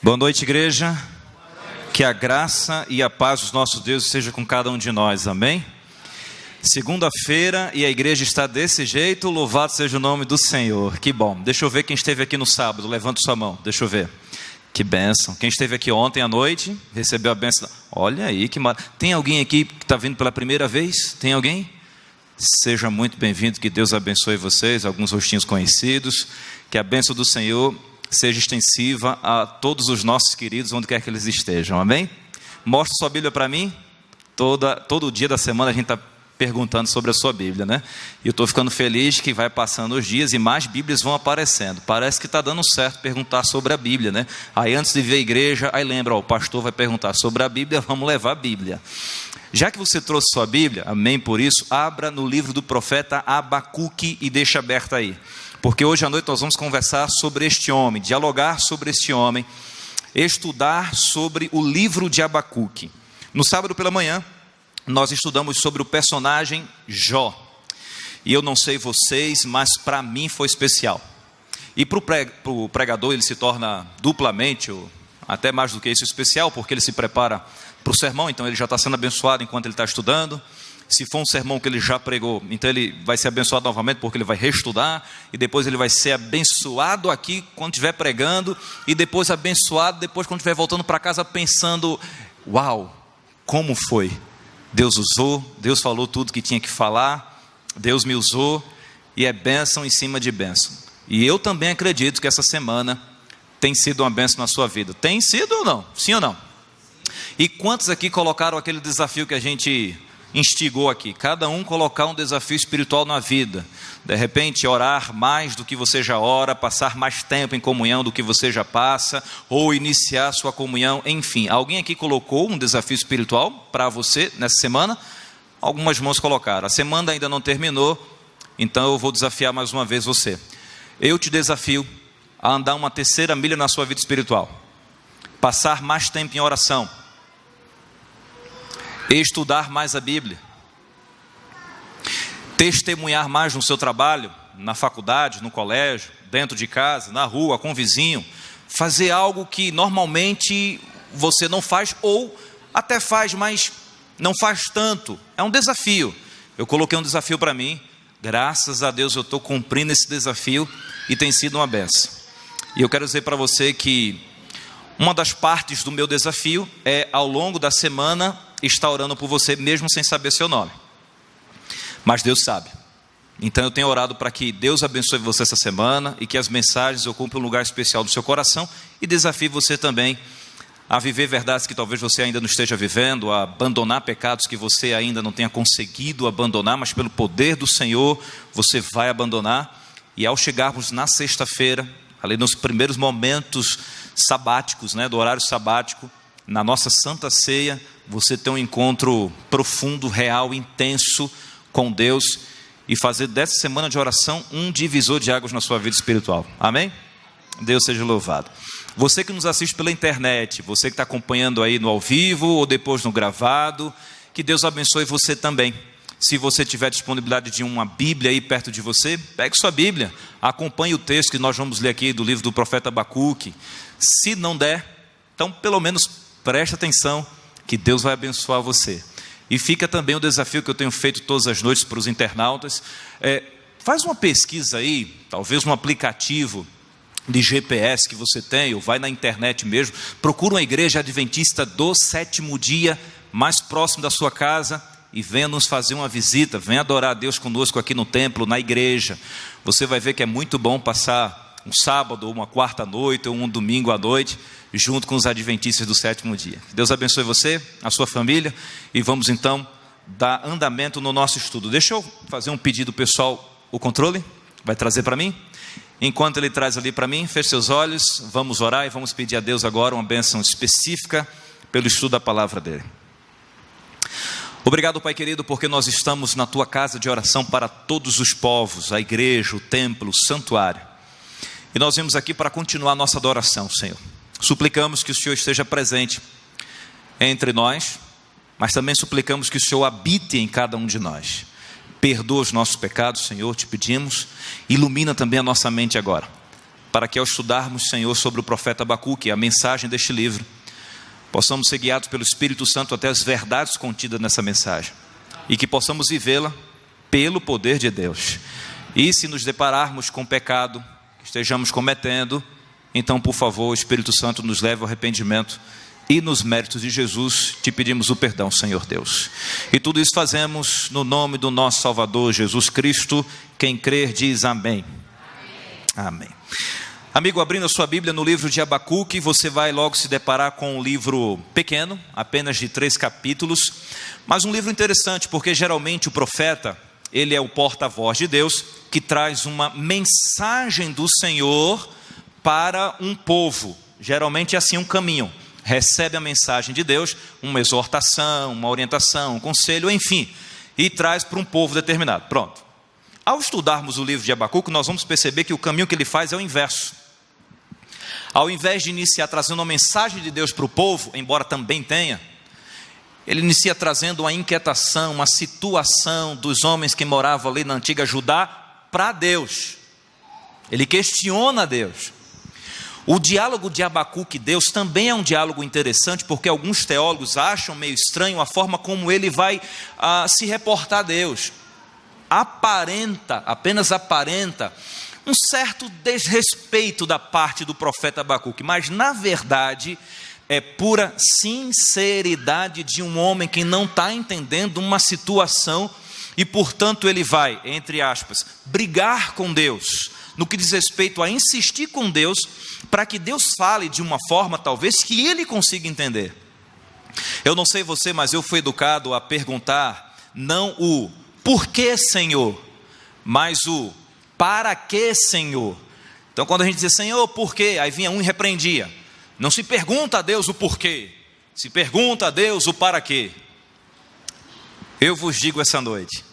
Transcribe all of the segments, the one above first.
Boa noite, igreja. Que a graça e a paz dos nossos deuses seja com cada um de nós, amém? Segunda-feira e a igreja está desse jeito, louvado seja o nome do Senhor. Que bom. Deixa eu ver quem esteve aqui no sábado, levanta sua mão, deixa eu ver. Que bênção. Quem esteve aqui ontem à noite, recebeu a bênção. Olha aí, que maravilha. Tem alguém aqui que está vindo pela primeira vez? Tem alguém? Seja muito bem-vindo, que Deus abençoe vocês, alguns rostinhos conhecidos. Que a bênção do Senhor seja extensiva a todos os nossos queridos, onde quer que eles estejam, amém? Mostra sua Bíblia para mim. Todo dia da semana a gente está perguntando sobre a sua Bíblia, né? E eu estou ficando feliz que vai passando os dias e mais Bíblias vão aparecendo. Parece que está dando certo perguntar sobre a Bíblia, né? Aí antes de vir à igreja, aí lembra, o pastor vai perguntar sobre a Bíblia, vamos levar a Bíblia. Já que você trouxe sua Bíblia, amém por isso, abra no livro do profeta Abacuque e deixa aberta aí. Porque hoje à noite nós vamos conversar sobre este homem, dialogar sobre este homem, estudar sobre o livro de Abacuque. No sábado pela manhã, nós estudamos sobre o personagem Jó. E eu não sei vocês, mas para mim foi especial. E para o pregador ele se torna duplamente, ou até mais do que isso, especial, porque ele se prepara para o sermão, então ele já está sendo abençoado enquanto ele está estudando. Se for um sermão que ele já pregou, então ele vai ser abençoado novamente, porque ele vai reestudar, e depois ele vai ser abençoado aqui quando estiver pregando, e depois abençoado depois quando estiver voltando para casa pensando, uau, como foi? Deus usou, Deus falou tudo que tinha que falar, Deus me usou, e é bênção em cima de bênção. E eu também acredito que essa semana tem sido uma bênção na sua vida. Tem sido ou não? Sim ou não? E quantos aqui colocaram aquele desafio que a gente instigou aqui? Cada um colocar um desafio espiritual na vida. De repente orar mais do que você já ora, passar mais tempo em comunhão do que você já passa, ou iniciar sua comunhão, enfim. Alguém aqui colocou um desafio espiritual para você nessa semana? Algumas mãos colocaram. A semana ainda não terminou, então eu vou desafiar mais uma vez você. Eu te desafio a andar uma terceira milha na sua vida espiritual, passar mais tempo em oração, estudar mais a Bíblia, testemunhar mais no seu trabalho, na faculdade, no colégio, dentro de casa, na rua, com o vizinho, fazer algo que normalmente você não faz, ou até faz, mas não faz tanto. É um desafio. Eu coloquei um desafio para mim, graças a Deus eu estou cumprindo esse desafio e tem sido uma benção. E eu quero dizer para você que uma das partes do meu desafio é, ao longo da semana, estar orando por você, mesmo sem saber seu nome. Mas Deus sabe. Então eu tenho orado para que Deus abençoe você essa semana e que as mensagens ocupem um lugar especial do seu coração e desafie você também a viver verdades que talvez você ainda não esteja vivendo, a abandonar pecados que você ainda não tenha conseguido abandonar, mas pelo poder do Senhor você vai abandonar. E ao chegarmos na sexta-feira, ali nos primeiros momentos sabáticos, né, do horário sabático, na nossa Santa Ceia, você ter um encontro profundo, real, intenso com Deus e fazer dessa semana de oração um divisor de águas na sua vida espiritual. Amém? Deus seja louvado. Você que nos assiste pela internet, você que está acompanhando aí no ao vivo ou depois no gravado, que Deus abençoe você também. Se você tiver disponibilidade de uma Bíblia aí perto de você, pegue sua Bíblia, acompanhe o texto que nós vamos ler aqui do livro do profeta Abacuque. Se não der, então pelo menos preste atenção, que Deus vai abençoar você. E fica também o desafio que eu tenho feito todas as noites para os internautas. Faz uma pesquisa aí, talvez um aplicativo de GPS que você tem, ou vai na internet mesmo, procura uma igreja adventista do sétimo dia, mais próximo da sua casa, e venha nos fazer uma visita, venha adorar a Deus conosco aqui no templo, na igreja. Você vai ver que é muito bom passar um sábado, ou uma quarta noite, ou um domingo à noite, junto com os adventistas do sétimo dia. Deus abençoe você, a sua família, e vamos então dar andamento no nosso estudo. Deixa eu fazer um pedido pessoal, o controle vai trazer para mim? Enquanto ele traz ali para mim, feche seus olhos, vamos orar e vamos pedir a Deus agora uma bênção específica pelo estudo da palavra dele. Obrigado, Pai querido, porque nós estamos na tua casa de oração para todos os povos, a igreja, o templo, o santuário. E nós vimos aqui para continuar a nossa adoração, Senhor. Suplicamos que o Senhor esteja presente entre nós, mas também suplicamos que o Senhor habite em cada um de nós. Perdoa os nossos pecados, Senhor, te pedimos. Ilumina também a nossa mente agora, para que ao estudarmos, Senhor, sobre o profeta Abacuque, a mensagem deste livro, possamos ser guiados pelo Espírito Santo até as verdades contidas nessa mensagem, e que possamos vivê-la pelo poder de Deus. E se nos depararmos com pecado que estejamos cometendo, então, por favor, o Espírito Santo nos leve ao arrependimento, e nos méritos de Jesus te pedimos o perdão, Senhor Deus. E tudo isso fazemos no nome do nosso Salvador Jesus Cristo. Quem crer diz amém. Amém. Amigo, abrindo a sua Bíblia no livro de Abacuque, você vai logo se deparar com um livro pequeno, apenas de 3 capítulos, mas um livro interessante, porque geralmente o profeta, ele é o porta-voz de Deus, que traz uma mensagem do Senhor para um povo. Geralmente é assim um caminho: recebe a mensagem de Deus, uma exortação, uma orientação, um conselho, enfim, e traz para um povo determinado. Pronto. Ao estudarmos o livro de Abacuque, nós vamos perceber que o caminho que ele faz é o inverso. Ao invés de iniciar trazendo uma mensagem de Deus para o povo, embora também tenha, ele inicia trazendo uma inquietação, uma situação dos homens que moravam ali na antiga Judá para Deus. Ele questiona Deus. O diálogo de Abacuque e Deus também é um diálogo interessante, porque alguns teólogos acham meio estranho a forma como ele vai se reportar a Deus. Apenas aparenta um certo desrespeito da parte do profeta Abacuque, mas na verdade é pura sinceridade de um homem que não está entendendo uma situação e portanto ele vai, entre aspas, brigar com Deus, no que diz respeito a insistir com Deus, para que Deus fale de uma forma talvez que ele consiga entender. Eu não sei você, mas eu fui educado a perguntar não o porquê, Senhor, mas o para que, Senhor. Então quando a gente dizia Senhor, por quê? Aí vinha um e repreendia. Não se pergunta a Deus o porquê, se pergunta a Deus o para quê. Eu vos digo essa noite,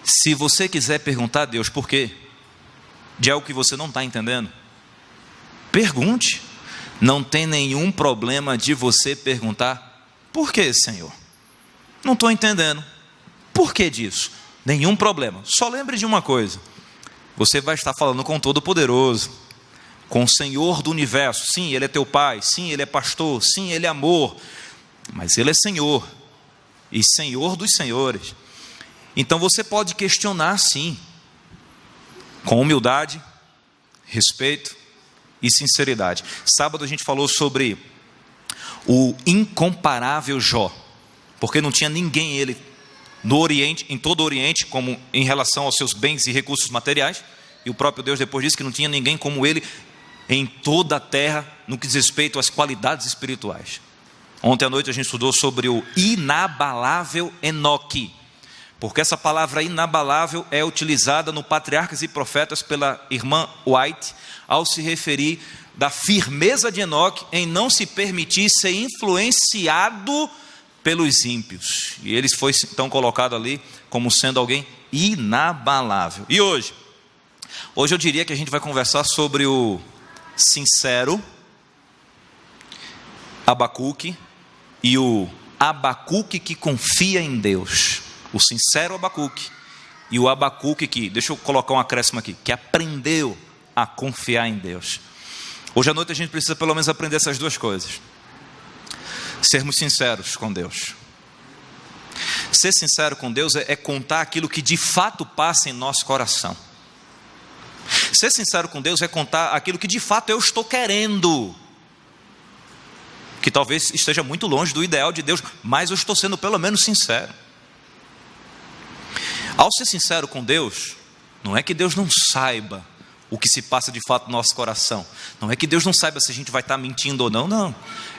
se você quiser perguntar a Deus por quê de algo que você não está entendendo, pergunte. Não tem nenhum problema de você perguntar por quê, Senhor? Não estou entendendo. Por que disso? Nenhum problema. Só lembre de uma coisa: você vai estar falando com o Todo-Poderoso, com o Senhor do Universo. Sim, Ele é teu Pai, sim, Ele é pastor, sim, Ele é amor, mas Ele é Senhor, e Senhor dos senhores. Então você pode questionar sim, com humildade, respeito e sinceridade. Sábado a gente falou sobre o incomparável Jó, porque não tinha ninguém ele no Oriente, em todo o Oriente, como em relação aos seus bens e recursos materiais, e o próprio Deus depois disse que não tinha ninguém como ele em toda a terra, no que diz respeito às qualidades espirituais. Ontem à noite a gente estudou sobre o inabalável Enoque, porque essa palavra inabalável é utilizada no Patriarcas e Profetas pela irmã White, ao se referir da firmeza de Enoque em não se permitir ser influenciado pelos ímpios, e ele foi então colocado ali como sendo alguém inabalável. E hoje eu diria que a gente vai conversar sobre o sincero Abacuque e o Abacuque que confia em Deus. O sincero Abacuque e o Abacuque que, deixa eu colocar um acréscimo aqui, que aprendeu a confiar em Deus. Hoje à noite a gente precisa pelo menos aprender essas duas coisas: sermos sinceros com Deus. Ser sincero com Deus é contar aquilo que de fato passa em nosso coração. Ser sincero com Deus é contar aquilo que de fato eu estou querendo, que talvez esteja muito longe do ideal de Deus, mas eu estou sendo pelo menos sincero. Ao ser sincero com Deus, não é que Deus não saiba o que se passa de fato no nosso coração, não é que Deus não saiba se a gente vai estar mentindo ou não, não.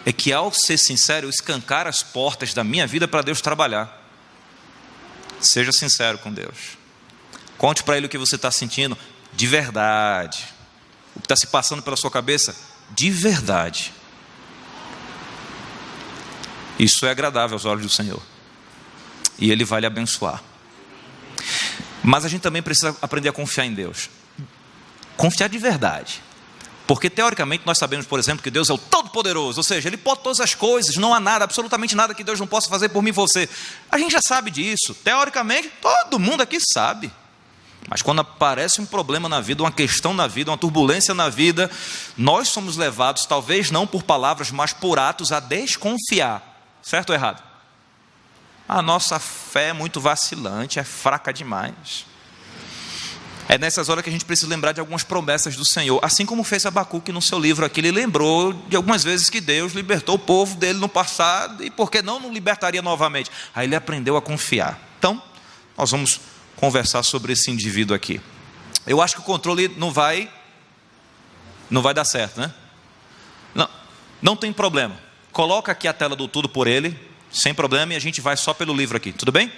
É que ao ser sincero, eu escancar as portas da minha vida para Deus trabalhar. Seja sincero com Deus. Conte para Ele o que você está sentindo de verdade, o que está se passando pela sua cabeça de verdade. Isso é agradável aos olhos do Senhor, e Ele vai lhe abençoar. Mas a gente também precisa aprender a confiar em Deus. Confiar de verdade. Porque teoricamente nós sabemos, por exemplo, que Deus é o Todo-Poderoso, ou seja, Ele pode todas as coisas, não há nada, absolutamente nada que Deus não possa fazer por mim e você. A gente já sabe disso, teoricamente todo mundo aqui sabe. Mas quando aparece um problema na vida, uma questão na vida, uma turbulência na vida, nós somos levados, talvez não por palavras, mas por atos, a desconfiar. Certo ou errado? A nossa fé é muito vacilante, é fraca demais. É nessas horas que a gente precisa lembrar de algumas promessas do Senhor. Assim como fez Abacuque no seu livro aqui, ele lembrou de algumas vezes que Deus libertou o povo dele no passado, e por que não libertaria novamente? Aí ele aprendeu a confiar. Então, nós vamos conversar sobre esse indivíduo aqui. Eu acho que o controle não vai dar certo, né? Não tem problema. Coloca aqui a tela do Tudo por Ele, sem problema, e a gente vai só pelo livro aqui, tudo bem?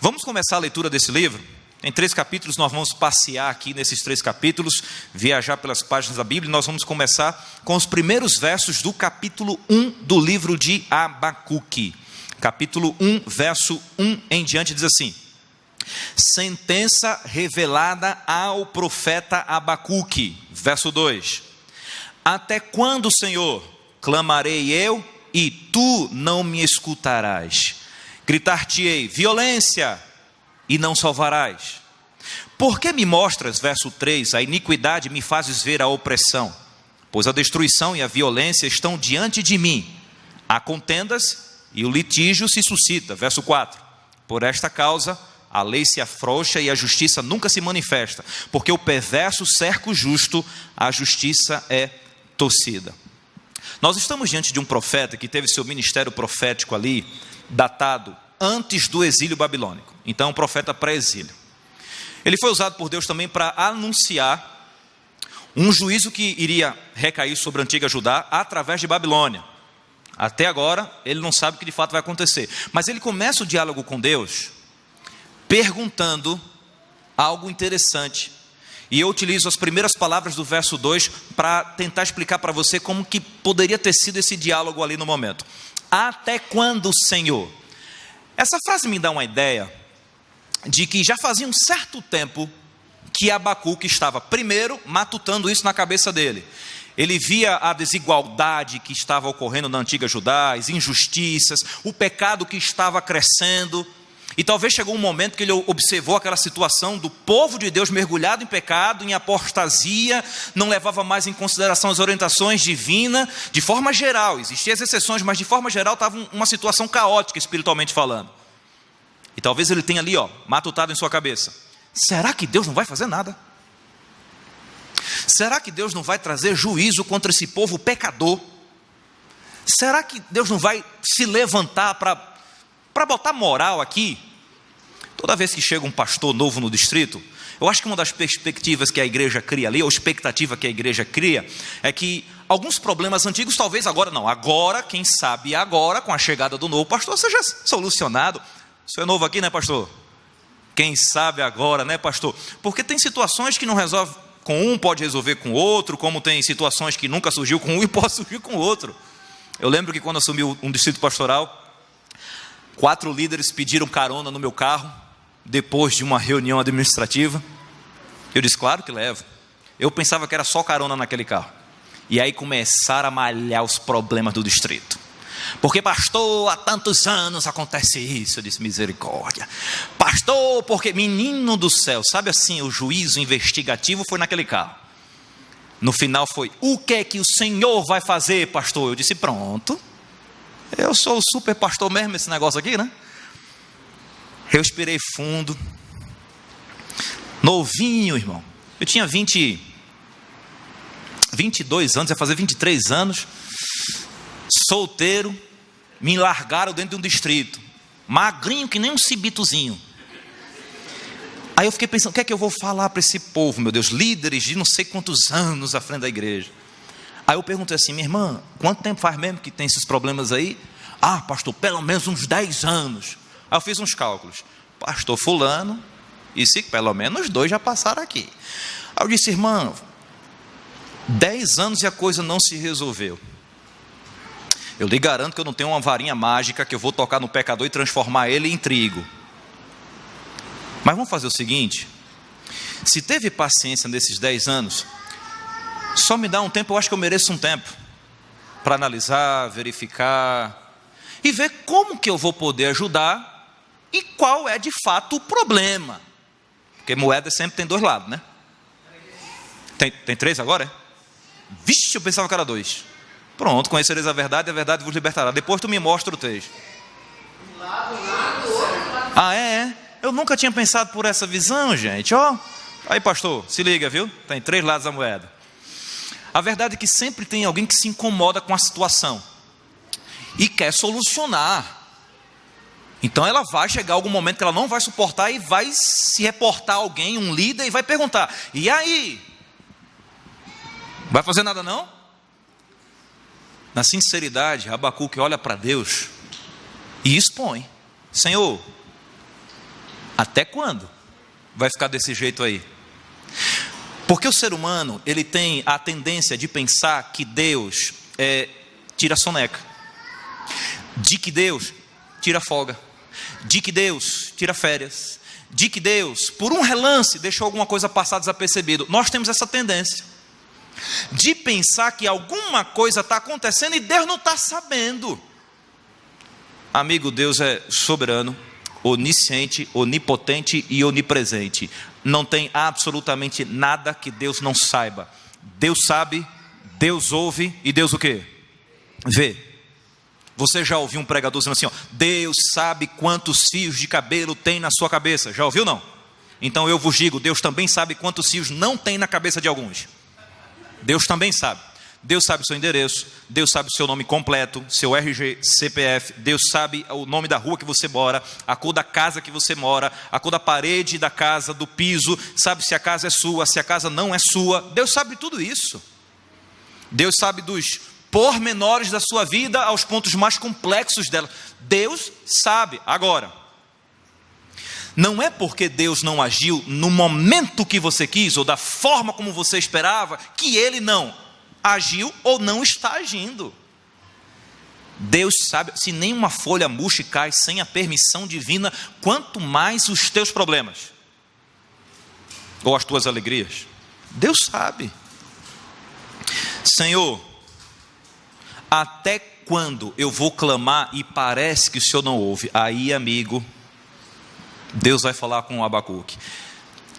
Vamos começar a leitura desse livro. Tem 3 capítulos, nós vamos passear aqui nesses 3 capítulos, viajar pelas páginas da Bíblia, e nós vamos começar com os primeiros versos do capítulo 1 do livro de Abacuque. Capítulo 1, verso 1 em diante, diz assim: sentença revelada ao profeta Abacuque. Verso 2: até quando, Senhor, clamarei eu, e tu não me escutarás? Gritar-te-ei violência, e não salvarás. Por que me mostras, verso 3, a iniquidade, me fazes ver a opressão? Pois a destruição e a violência estão diante de mim. Há contendas e o litígio se suscita. Verso 4: por esta causa a lei se afrouxa e a justiça nunca se manifesta, porque o perverso cerca o justo, a justiça é torcida. Nós estamos diante de um profeta que teve seu ministério profético ali, datado antes do exílio babilônico. Então, um profeta pré-exílio. Ele foi usado por Deus também para anunciar um juízo que iria recair sobre a antiga Judá através de Babilônia. Até agora, ele não sabe o que de fato vai acontecer. Mas ele começa o diálogo com Deus perguntando algo interessante. E eu utilizo as primeiras palavras do verso 2 para tentar explicar para você como que poderia ter sido esse diálogo ali no momento. Até quando, Senhor? Essa frase me dá uma ideia de que já fazia um certo tempo que Abacuque estava, primeiro, matutando isso na cabeça dele. Ele via a desigualdade que estava ocorrendo na antiga Judá, as injustiças, o pecado que estava crescendo. E talvez chegou um momento que ele observou aquela situação do povo de Deus mergulhado em pecado, em apostasia, não levava mais em consideração as orientações divinas, de forma geral. Existiam as exceções, mas de forma geral estava uma situação caótica, espiritualmente falando. E talvez ele tenha ali, matutado em sua cabeça: será que Deus não vai fazer nada? Será que Deus não vai trazer juízo contra esse povo pecador? Será que Deus não vai se levantar para botar moral aqui? Toda vez que chega um pastor novo no distrito, eu acho que uma das perspectivas que a igreja cria ali, ou expectativa que a igreja cria, é que alguns problemas antigos, talvez agora não, agora, quem sabe agora, com a chegada do novo pastor, seja solucionado. O senhor é novo aqui, né, pastor? Quem sabe agora, né, pastor? Porque tem situações que não resolve com um, pode resolver com o outro, como tem situações que nunca surgiu com um e pode surgir com o outro. Eu lembro que quando assumi um distrito pastoral, 4 líderes pediram carona no meu carro, depois de uma reunião administrativa. Eu disse, claro que levo. Eu pensava que era só carona naquele carro. E aí começaram a malhar os problemas do distrito. Porque, pastor, há tantos anos acontece isso. Eu disse, misericórdia. Pastor, porque, menino do céu, sabe assim, o juízo investigativo foi naquele carro. No final foi, o que é que o Senhor vai fazer, pastor? Eu disse, pronto. Eu sou o super pastor mesmo, esse negócio aqui, né? Respirei fundo. Novinho, irmão. Eu tinha 22 anos, ia fazer 23 anos. Solteiro. Me largaram dentro de um distrito. Magrinho que nem um cibitozinho. Aí eu fiquei pensando, o que é que eu vou falar para esse povo, meu Deus? Líderes de não sei quantos anos à frente da igreja. Aí eu perguntei assim, minha irmã, quanto tempo faz mesmo que tem esses problemas aí? Ah, pastor, pelo menos uns 10 anos. Aí eu fiz uns cálculos. Pastor fulano, e se pelo menos 2 já passaram aqui. Aí eu disse, irmã, 10 anos e a coisa não se resolveu. Eu lhe garanto que eu não tenho uma varinha mágica que eu vou tocar no pecador e transformar ele em trigo. Mas vamos fazer o seguinte, se teve paciência nesses 10 anos, só me dá um tempo, eu acho que eu mereço um tempo, para analisar, verificar, e ver como que eu vou poder ajudar, e qual é de fato o problema. Porque moeda sempre tem dois lados, né? Tem 3 agora, é? Vixe, eu pensava que era 2. Pronto, conhecereis a verdade e a verdade vos libertará. Depois tu me mostra o 3. Ah, é? Eu nunca tinha pensado por essa visão, gente. Ó, aí pastor, se liga, viu? Tem 3 lados da moeda. A verdade é que sempre tem alguém que se incomoda com a situação e quer solucionar. Então ela vai chegar algum momento que ela não vai suportar e vai se reportar a alguém, um líder, e vai perguntar: e aí? Vai fazer nada não? Na sinceridade, Abacuque olha para Deus e expõe: Senhor, até quando vai ficar desse jeito aí? Porque o ser humano, ele tem a tendência de pensar que Deus tira soneca, de que Deus tira folga, de que Deus tira férias, de que Deus, por um relance, deixou alguma coisa passar desapercebido. Nós temos essa tendência de pensar que alguma coisa está acontecendo e Deus não está sabendo. Amigo, Deus é soberano, onisciente, onipotente e onipresente. Não tem absolutamente nada que Deus não saiba. Deus sabe, Deus ouve e Deus o quê? Vê. Você já ouviu um pregador dizendo assim, ó, Deus sabe quantos fios de cabelo tem na sua cabeça? Já ouviu, não? Então eu vos digo, Deus também sabe quantos fios não tem na cabeça de alguns. Deus também sabe. Deus sabe o seu endereço, Deus sabe o seu nome completo, seu RG, CPF, Deus sabe o nome da rua que você mora, a cor da casa que você mora, a cor da parede da casa, do piso, sabe se a casa é sua, se a casa não é sua. Deus sabe tudo isso. Deus sabe dos pormenores da sua vida aos pontos mais complexos dela. Deus sabe. Agora, não é porque Deus não agiu no momento que você quis ou da forma como você esperava que Ele não agiu ou não está agindo. Deus sabe. Se nenhuma folha murcha cai sem a permissão divina, quanto mais os teus problemas ou as tuas alegrias. Deus sabe. Senhor, até quando eu vou clamar e parece que o Senhor não ouve? Aí, amigo, Deus vai falar com Abacuque.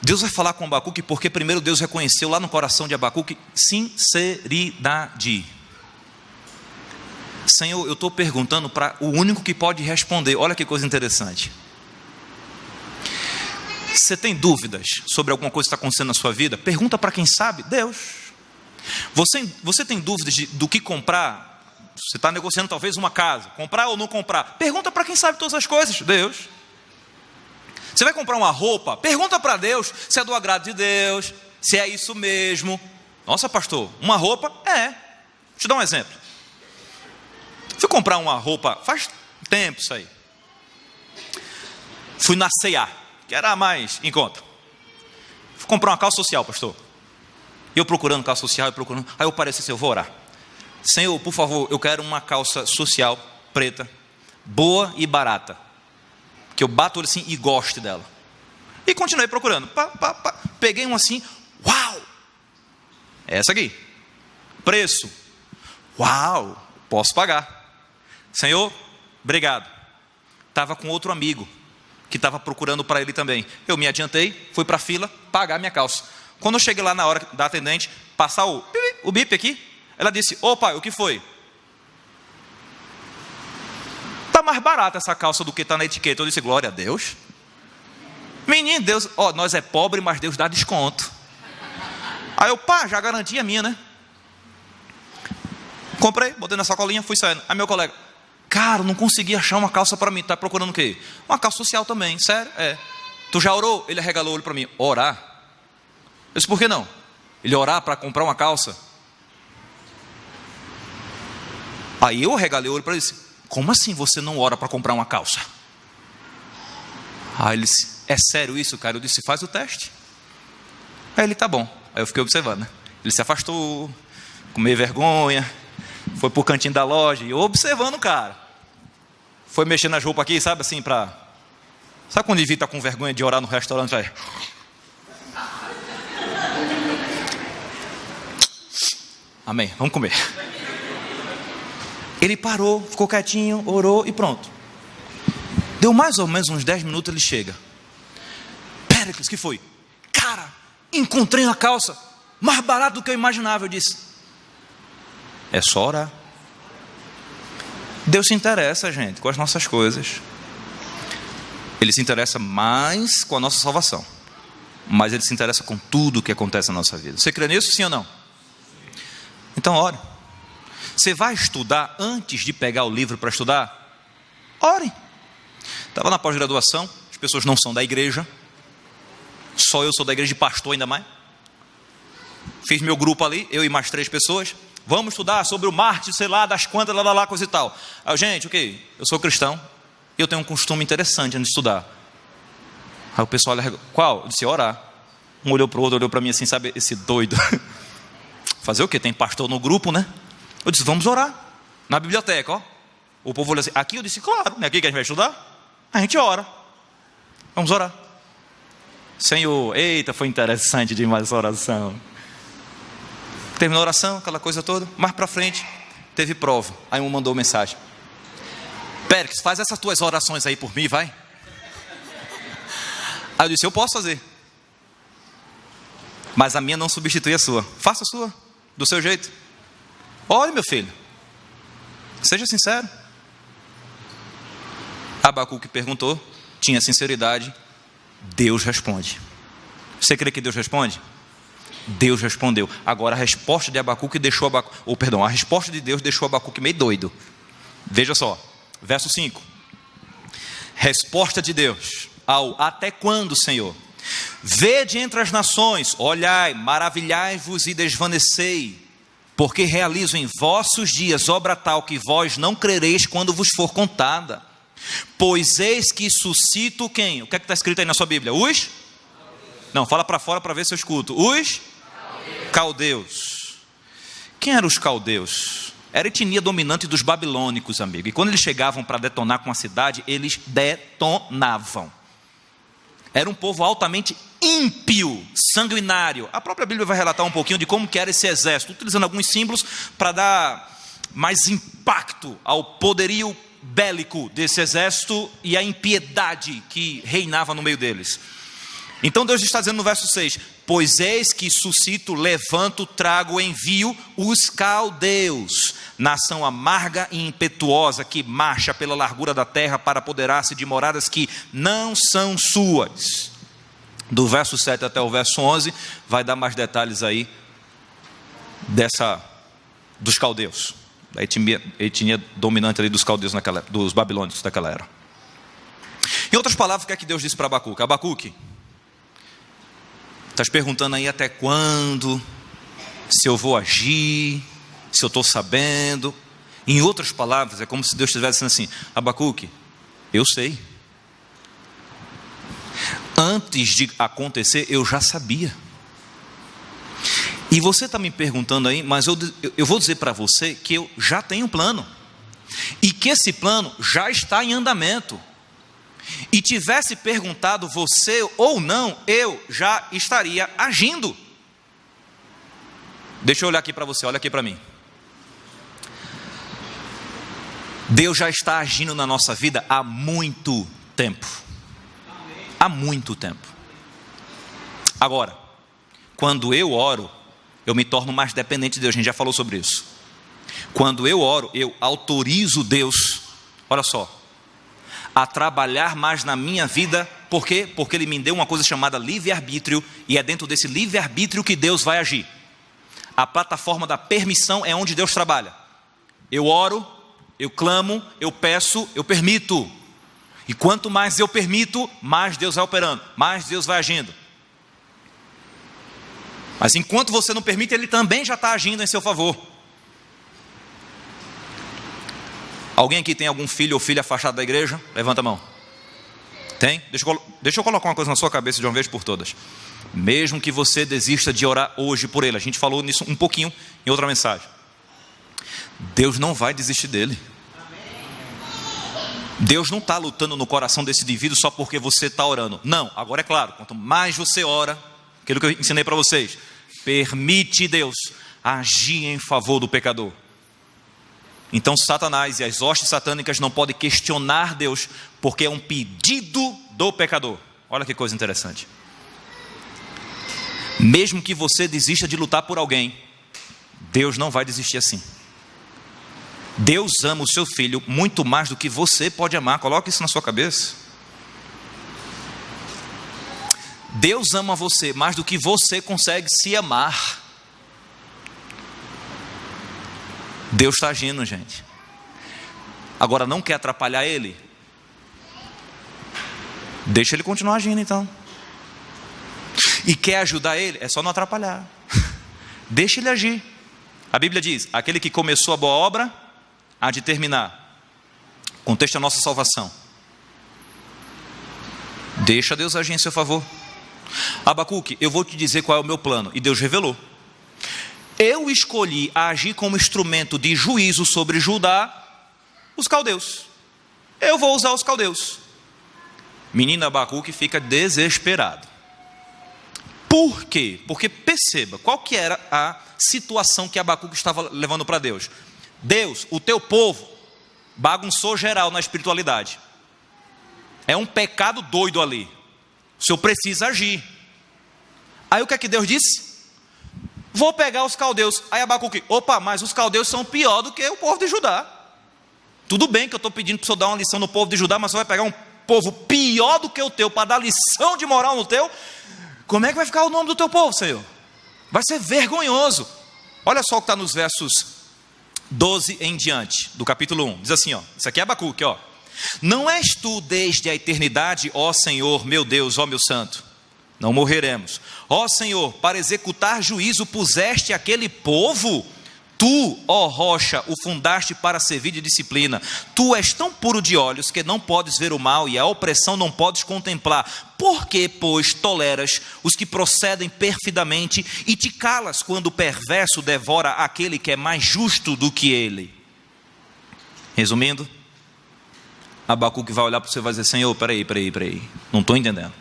Deus vai falar com Abacuque porque primeiro Deus reconheceu lá no coração de Abacuque sinceridade. Senhor, eu estou perguntando para o único que pode responder. Olha que coisa interessante. Você tem dúvidas sobre alguma coisa que está acontecendo na sua vida? Pergunta para quem sabe, Deus. Você tem dúvidas do que comprar? Você está negociando talvez uma casa, comprar ou não comprar? Pergunta para quem sabe todas as coisas, Deus. Você vai comprar uma roupa? Pergunta para Deus se é do agrado de Deus, se é isso mesmo. Nossa, pastor, uma roupa? É. Deixa eu dar um exemplo. Fui comprar uma roupa, faz tempo isso aí. Fui na C&A, que era mais em conta. Fui comprar uma calça social, pastor. Eu procurando calça social, aí eu pareci assim, eu vou orar. Senhor, por favor, eu quero uma calça social, preta, boa e barata. Que eu bato ele assim e goste dela. E continuei procurando. Peguei um assim, uau! Essa aqui. Preço. Uau! Posso pagar. Senhor, obrigado. Estava com outro amigo que estava procurando para ele também. Eu me adiantei, fui para a fila, pagar minha calça. Quando eu cheguei lá na hora da atendente, passar o bip aqui, ela disse, opa, o que foi? Está mais barata essa calça do que está na etiqueta. Eu disse, glória a Deus. Menino, Deus, nós é pobre, mas Deus dá desconto. Aí eu, já garanti a minha, né? Comprei, botei na sacolinha, fui saindo. Aí meu colega, cara, não consegui achar uma calça para mim. Tá procurando o quê? Uma calça social também, sério? É. Tu já orou? Ele arregalou o olho para mim. Orar? Eu disse, por que não? Ele orar para comprar uma calça? Aí eu arregalei o olho para ele e disse, como assim você não ora para comprar uma calça? Aí ele disse, é sério isso, cara? Eu disse, faz o teste. Aí ele, tá bom. Aí eu fiquei observando, né? Ele se afastou, com meio vergonha, foi pro cantinho da loja, e eu observando o cara. Foi mexendo nas roupas aqui, sabe assim, sabe quando o indivíduo está com vergonha de orar no restaurante? Vai. Amém, vamos comer. Ele parou, ficou quietinho, orou e pronto. Deu mais ou menos uns 10 minutos, ele chega. Péricles, que foi? encontrei uma calça mais barata do que eu imaginava. Eu disse, é só orar. Deus se interessa, gente, com as nossas coisas. Ele se interessa mais com a nossa salvação, mas Ele se interessa com tudo o que acontece na nossa vida. Você crê nisso, sim ou não? Então ore. Você vai estudar antes de pegar o livro para estudar? Ore. Estava na pós-graduação, as pessoas não são da igreja, só eu sou da igreja de pastor ainda mais. Fiz meu grupo ali, eu e mais 3 pessoas. Vamos estudar sobre o Marte, sei lá, das quantas, lá, coisa e tal. Aí, gente, ok, eu sou cristão e eu tenho um costume interessante antes de estudar. Aí o pessoal olha, qual? Eu disse, orar. Um olhou para o outro, olhou para mim assim, sabe, esse doido. Fazer o quê? Tem pastor no grupo, né? Eu disse, vamos orar. Na biblioteca, ó. O povo olhou assim, aqui? Eu disse, claro, não é aqui que a gente vai estudar? A gente ora. Vamos orar. Senhor, eita, foi interessante demais essa oração. Terminou a oração, aquela coisa toda. Mais para frente, teve prova. Aí um mandou mensagem, Pérez, faz essas tuas orações aí por mim, vai. Aí eu disse, eu posso fazer, mas a minha não substitui a sua. Faça a sua, do seu jeito. Olha, meu filho, seja sincero. Abacuque perguntou, tinha sinceridade. Deus responde. Você crê que Deus responde? Deus respondeu. Agora a resposta de Abacuque deixou a resposta de Deus deixou Abacuque meio doido. Veja só, verso 5. Resposta de Deus ao até quando, Senhor? Vede entre as nações, olhai, maravilhai-vos e desvanecei, porque realizo em vossos dias obra tal que vós não crereis quando vos for contada. Pois eis que suscito quem? O que é que está escrito aí na sua Bíblia? Os? Não, fala para fora para ver se eu escuto. Os? Caldeus. Quem eram os caldeus? Era a etnia dominante dos babilônicos, amigo. E quando eles chegavam para detonar com a cidade, eles detonavam. Era um povo altamente ímpio, sanguinário. A própria Bíblia vai relatar um pouquinho de como que era esse exército, utilizando alguns símbolos para dar mais impacto ao poderio bélico desse exército e a impiedade que reinava no meio deles. Então Deus está dizendo no verso 6, pois eis que suscito, levanto, trago, envio os caldeus, nação amarga e impetuosa, que marcha pela largura da terra para apoderar-se de moradas que não são suas. Do verso 7 até o verso 11, vai dar mais detalhes aí dos caldeus, da etnia dominante ali dos caldeus dos babilônicos daquela era. Em outras palavras, o que é que Deus disse para Abacuque? Abacuque, estás perguntando aí até quando, se eu vou agir, se eu estou sabendo. Em outras palavras, é como se Deus estivesse dizendo assim, Abacuque, eu sei. Antes de acontecer, eu já sabia. E você está me perguntando aí, mas eu vou dizer para você que eu já tenho um plano. E que esse plano já está em andamento. E tivesse perguntado você ou não, eu já estaria agindo. Deixa eu olhar aqui para você, olha aqui para mim. Deus já está agindo na nossa vida há muito tempo. Há muito tempo. Agora, quando eu oro, eu me torno mais dependente de Deus. A gente já falou sobre isso. Quando eu oro, eu autorizo Deus, olha só, a trabalhar mais na minha vida. Por quê? Porque Ele me deu uma coisa chamada livre-arbítrio, e é dentro desse livre-arbítrio que Deus vai agir. A plataforma da permissão é onde Deus trabalha. Eu oro, eu clamo, eu peço, eu permito. E quanto mais eu permito, mais Deus vai operando, mais Deus vai agindo. Mas enquanto você não permite, Ele também já está agindo em seu favor. Alguém aqui tem algum filho ou filha afastado da igreja? Levanta a mão. Tem? Deixa eu colocar uma coisa na sua cabeça de uma vez por todas. Mesmo que você desista de orar hoje por ele, a gente falou nisso um pouquinho em outra mensagem, Deus não vai desistir dele. Deus não está lutando no coração desse indivíduo só porque você está orando. Não, agora é claro, quanto mais você ora, aquilo que eu ensinei para vocês, permite Deus agir em favor do pecador. Então Satanás e as hostes satânicas não podem questionar Deus, porque é um pedido do pecador. Olha que coisa interessante. Mesmo que você desista de lutar por alguém, Deus não vai desistir assim. Deus ama o seu filho muito mais do que você pode amar. Coloque isso na sua cabeça. Deus ama você mais do que você consegue se amar. Deus está agindo, gente. Agora, não quer atrapalhar Ele? Deixa Ele continuar agindo então. E quer ajudar Ele? É só não atrapalhar. Deixa Ele agir. A Bíblia diz: aquele que começou a boa obra há de terminar. Contexto a nossa salvação. Deixa Deus agir em seu favor. Abacuque, eu vou te dizer qual é o meu plano. E Deus revelou. Eu escolhi agir como instrumento de juízo sobre Judá, os caldeus. Eu vou usar os caldeus. Menino Abacuque fica desesperado. Por quê? Porque perceba, qual que era a situação que Abacuque estava levando para Deus? Deus, o teu povo bagunçou geral na espiritualidade. É um pecado doido ali. O Senhor precisa agir. Aí o que é que Deus disse? Vou pegar os caldeus. Aí Abacuque, opa, mas os caldeus são pior do que o povo de Judá. Tudo bem que eu estou pedindo para o Senhor dar uma lição no povo de Judá, mas você vai pegar um povo pior do que o teu para dar lição de moral no teu? Como é que vai ficar o nome do teu povo, Senhor? Vai ser vergonhoso. Olha só o que está nos versos 12 em diante, do capítulo 1. Diz assim, ó, isso aqui é Abacuque, ó. Não és tu desde a eternidade, ó Senhor, meu Deus, ó meu santo? Não morreremos. Ó Senhor, para executar juízo puseste aquele povo? Tu, ó rocha, o fundaste para servir de disciplina. Tu és tão puro de olhos que não podes ver o mal e a opressão não podes contemplar. Por que, pois, toleras os que procedem perfidamente e te calas quando o perverso devora aquele que é mais justo do que ele? Resumindo, Abacuque vai olhar para você e vai dizer: Senhor, peraí, não estou entendendo.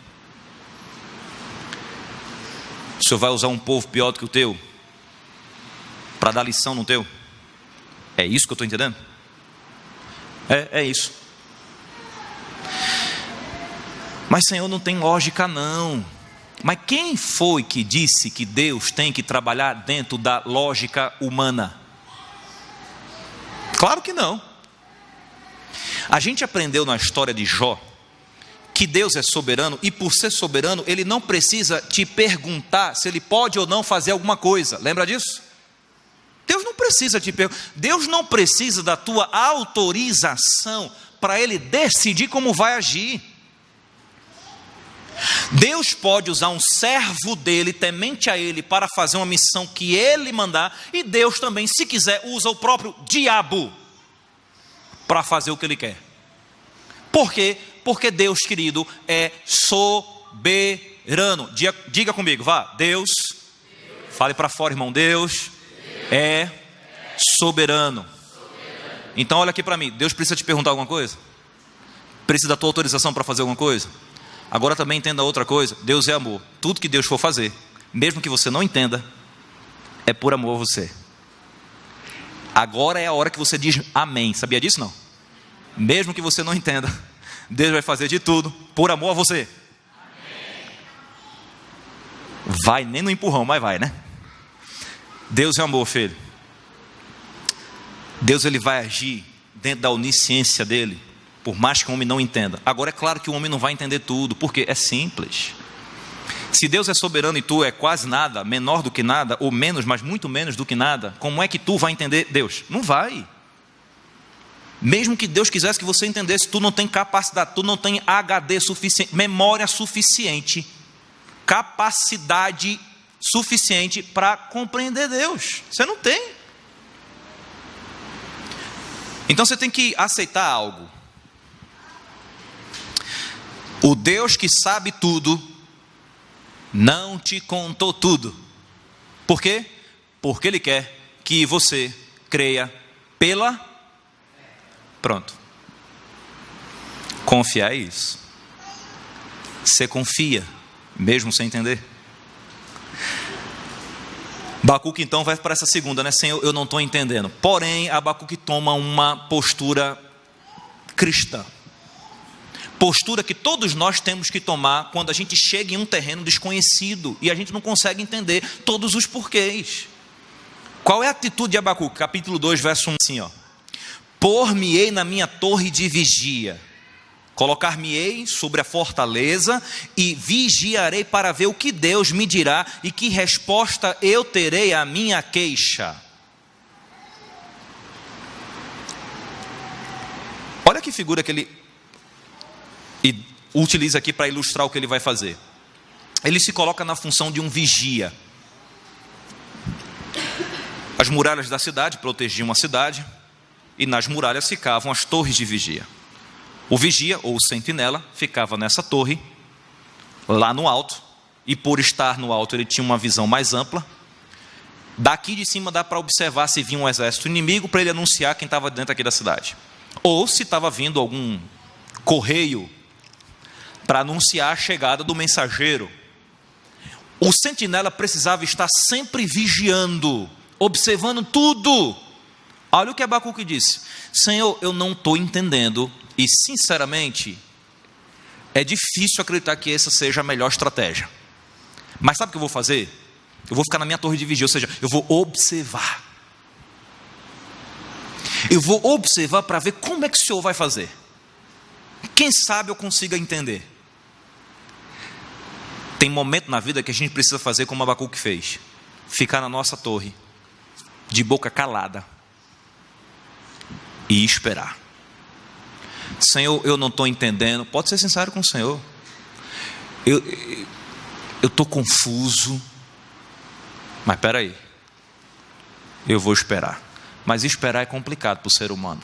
O Senhor vai usar um povo pior do que o teu para dar lição no teu? É isso que eu estou entendendo? É isso. Mas Senhor, não tem lógica não. Mas quem foi que disse que Deus tem que trabalhar dentro da lógica humana? Claro que não. A gente aprendeu na história de Jó que Deus é soberano, e por ser soberano Ele não precisa te perguntar se Ele pode ou não fazer alguma coisa. Lembra disso? Deus não precisa te perguntar. Deus não precisa da tua autorização para Ele decidir como vai agir. Deus pode usar um servo dele, temente a Ele, para fazer uma missão que Ele mandar, e Deus também, se quiser, usa o próprio diabo para fazer o que Ele quer. Por quê? Porque Deus, querido, é soberano. Diga comigo, vá. Deus. Fale para fora, irmão. Deus é soberano. Então olha aqui para mim. Deus precisa te perguntar alguma coisa? Precisa da tua autorização para fazer alguma coisa? Agora também entenda outra coisa. Deus é amor. Tudo que Deus for fazer, mesmo que você não entenda, é por amor a você. Agora é a hora que você diz amém. Sabia disso não? Mesmo que você não entenda, Deus vai fazer de tudo por amor a você. Amém. Vai, nem no empurrão, mas vai, né? Deus é amor, filho. Deus, ele vai agir dentro da onisciência dele, por mais que o homem não entenda. Agora é claro que o homem não vai entender tudo, porque é simples. Se Deus é soberano e tu é quase nada, menor do que nada, ou menos, mas muito menos do que nada, como é que tu vai entender Deus? Não vai. Mesmo que Deus quisesse que você entendesse, tu não tem capacidade, tu não tem HD suficiente, memória suficiente, capacidade suficiente para compreender Deus. Você não tem. Então você tem que aceitar algo. O Deus que sabe tudo não te contou tudo. Por quê? Porque Ele quer que você creia pela... Pronto. Confiar é isso. Você confia, mesmo sem entender. Abacuque então vai para essa segunda, né? Senhor, eu não estou entendendo. Porém, Abacuque toma uma postura cristã. postura que todos nós temos que tomar quando a gente chega em um terreno desconhecido e a gente não consegue entender todos os porquês. Qual é a atitude de Abacuque? Capítulo 2, verso 1, assim, ó. Por-me-ei na minha torre de vigia, colocar-me-ei sobre a fortaleza e vigiarei para ver o que Deus me dirá e que resposta eu terei à minha queixa. Olha que figura que ele utiliza aqui para ilustrar o que ele vai fazer. Ele se coloca na função de um vigia. As muralhas da cidade protegiam a cidade e nas muralhas ficavam as torres de vigia. O vigia, ou o sentinela, ficava nessa torre, lá no alto, e por estar no alto ele tinha uma visão mais ampla. Daqui de cima dá para observar se vinha um exército inimigo, para ele anunciar quem estava dentro aqui da cidade. Ou se estava vindo algum correio, para anunciar a chegada do mensageiro. O sentinela precisava estar sempre vigiando, observando tudo. Olha o que Abacuque disse: Senhor, eu não estou entendendo, e sinceramente, é difícil acreditar que essa seja a melhor estratégia. Mas sabe o que eu vou fazer? Eu vou ficar na minha torre de vigia, ou seja, eu vou observar. Eu vou observar para ver como é que o Senhor vai fazer. Quem sabe eu consiga entender. Tem momento na vida que a gente precisa fazer como Abacuque fez: ficar na nossa torre, de boca calada, e esperar. Senhor, eu não estou entendendo. Pode ser sincero com o Senhor. Eu estou confuso. Mas espera aí, eu vou esperar. Mas esperar é complicado para o ser humano.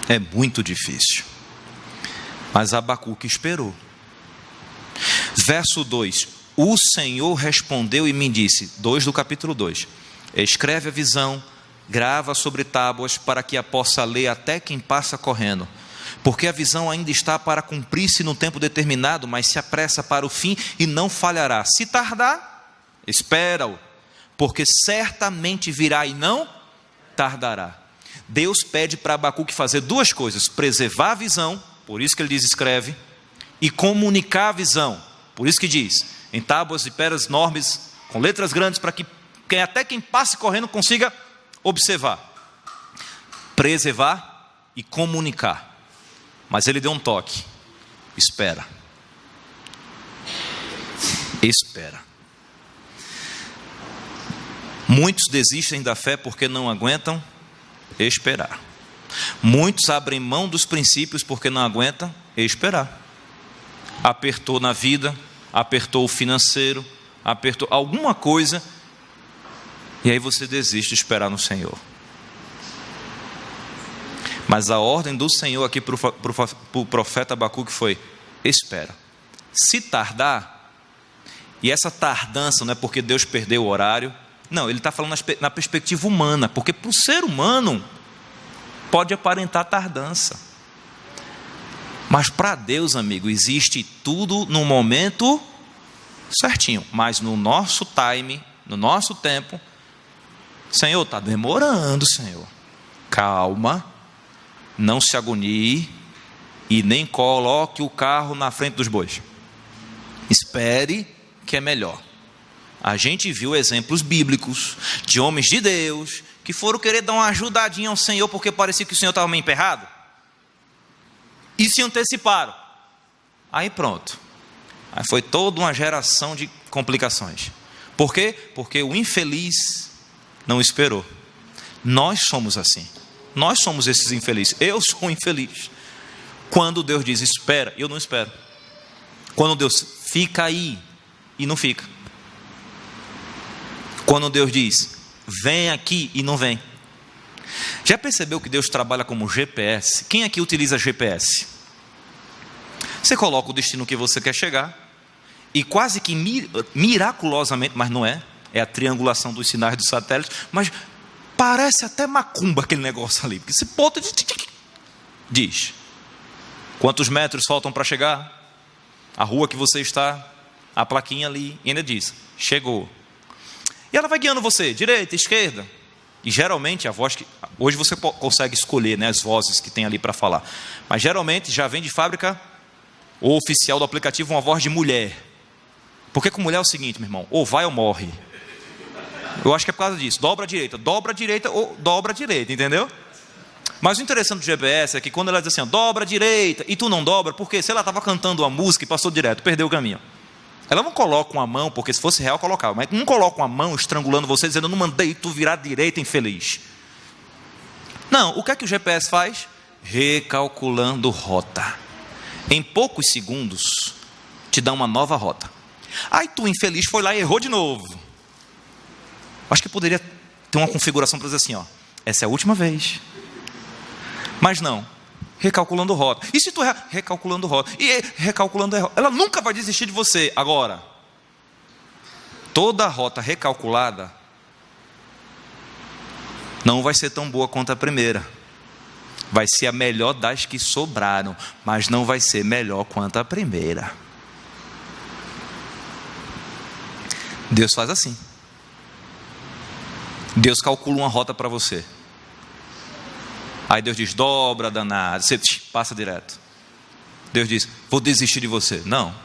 É muito difícil. Mas Abacuque esperou. Verso 2: o Senhor respondeu e me disse, 2 do capítulo 2, escreve a visão, grava sobre tábuas, para que a possa ler até quem passa correndo, porque a visão ainda está para cumprir-se no tempo determinado, mas se apressa para o fim e não falhará. Se tardar, espera-o, porque certamente virá e não tardará. Deus pede para Abacuque fazer duas coisas: preservar a visão, por isso que ele diz escreve, e comunicar a visão, por isso que diz em tábuas de pedras enormes, com letras grandes, para que até quem passe correndo consiga observar. Preservar e comunicar. Mas ele deu um toque: espera. Espera. Muitos desistem da fé porque não aguentam esperar. Muitos abrem mão dos princípios porque não aguentam esperar. Apertou na vida, apertou o financeiro, apertou alguma coisa, e aí você desiste de esperar no Senhor. Mas a ordem do Senhor aqui para o profeta Abacuque foi: espera. Se tardar, e essa tardança não é porque Deus perdeu o horário, não, ele está falando na perspectiva humana, porque para o ser humano pode aparentar tardança. Mas para Deus, amigo, existe tudo no momento certinho. Mas no nosso time, no nosso tempo, Senhor, está demorando, Senhor. Calma, não se agonie e nem coloque o carro na frente dos bois. Espere que é melhor. A gente viu exemplos bíblicos de homens de Deus que foram querer dar uma ajudadinha ao Senhor porque parecia que o Senhor estava meio emperrado e se anteciparam. Aí pronto. Aí foi toda uma geração de complicações. Por quê? Porque o infeliz não esperou. Nós somos assim. Nós somos esses infelizes. Eu sou infeliz. Quando Deus diz espera, eu não espero. Quando Deus fica aí, e não fica. Quando Deus diz vem aqui, e não vem. Já percebeu que Deus trabalha como GPS? Quem aqui utiliza GPS? Você coloca o destino que você quer chegar, e quase que miraculosamente, mas não é a triangulação dos sinais do satélite, mas parece até macumba aquele negócio ali, porque esse ponto diz quantos metros faltam para chegar, a rua que você está, a plaquinha ali, e ainda diz, chegou. E ela vai guiando você, direita, esquerda. E geralmente a voz que... Hoje você consegue escolher, né, as vozes que tem ali para falar. Mas geralmente já vem de fábrica o oficial do aplicativo uma voz de mulher. Porque com mulher é o seguinte, meu irmão, ou vai ou morre. Eu acho que é por causa disso. Dobra a direita ou dobra a direita, entendeu? Mas o interessante do GPS é que quando ela diz assim, ó, dobra a direita, e tu não dobra, porque se ela estava cantando uma música e passou direto, perdeu o caminho. Ela não coloca uma mão, porque se fosse real colocava, mas não coloca uma mão estrangulando você, dizendo, eu não mandei tu virar à direita, infeliz. Não, o que é que o GPS faz? Recalculando rota. Em poucos segundos, te dá uma nova rota. Aí tu, infeliz, foi lá e errou de novo. Acho que poderia ter uma configuração para dizer assim, ó, essa é a última vez. Mas não, recalculando rota. E se tu recalculando rota? E recalculando rota? Ela nunca vai desistir de você. Agora, toda rota recalculada não vai ser tão boa quanto a primeira. Vai ser a melhor das que sobraram, mas não vai ser melhor quanto a primeira. Deus faz assim. Deus calcula uma rota para você. Aí Deus diz, dobra, danado. Você passa direto. Deus diz, vou desistir de você. Não.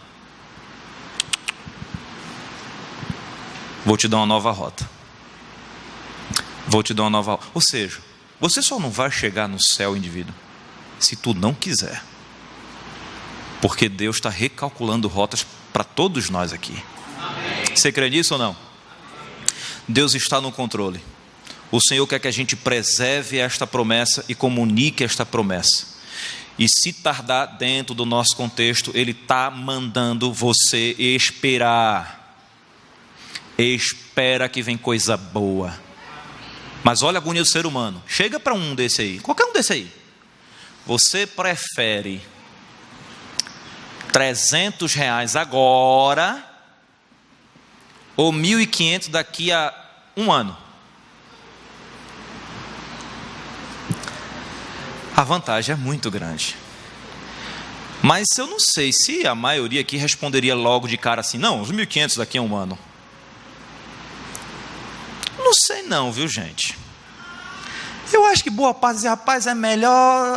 Vou te dar uma nova rota. Vou te dar uma nova rota. Ou seja, você só não vai chegar no céu, indivíduo, se tu não quiser. Porque Deus está recalculando rotas para todos nós aqui. Amém. Você crê nisso ou não? Deus está no controle. O Senhor quer que a gente preserve esta promessa e comunique esta promessa. E se tardar dentro do nosso contexto, Ele está mandando você esperar. Espera que vem coisa boa. Mas olha a agonia do ser humano. Chega para um desse aí, qualquer um desse aí. Você prefere R$300 agora ou 1.500 daqui a um ano? A vantagem é muito grande. Mas eu não sei se a maioria aqui responderia logo de cara assim, não, os 1.500 daqui a um ano. Não sei não, viu, gente? Eu acho que boa parte diz, rapaz, é melhor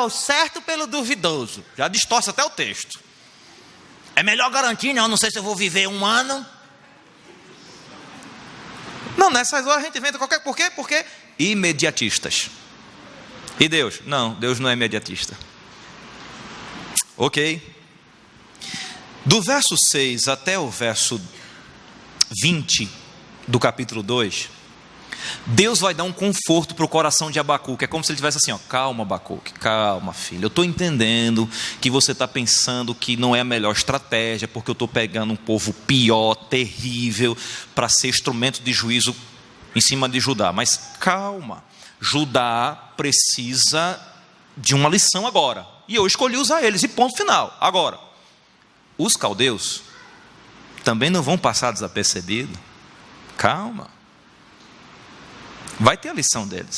o certo pelo duvidoso. Já distorce até o texto. É melhor garantir, não sei se eu vou viver um ano. Não, nessas horas a gente inventa qualquer... Por quê? Porque imediatistas. E Deus? Não, Deus não é imediatista. Ok. Do verso 6 até o verso 20 do capítulo 2, Deus vai dar um conforto para o coração de Abacuque. É como se ele tivesse assim, ó, calma, Abacuque, calma, filho. Eu estou entendendo que você está pensando que não é a melhor estratégia, porque eu estou pegando um povo pior, terrível, para ser instrumento de juízo em cima de Judá. Mas calma. Judá precisa de uma lição agora, e eu escolhi usar eles, e ponto final. Agora, os caldeus também não vão passar desapercebidos. Calma, vai ter a lição deles.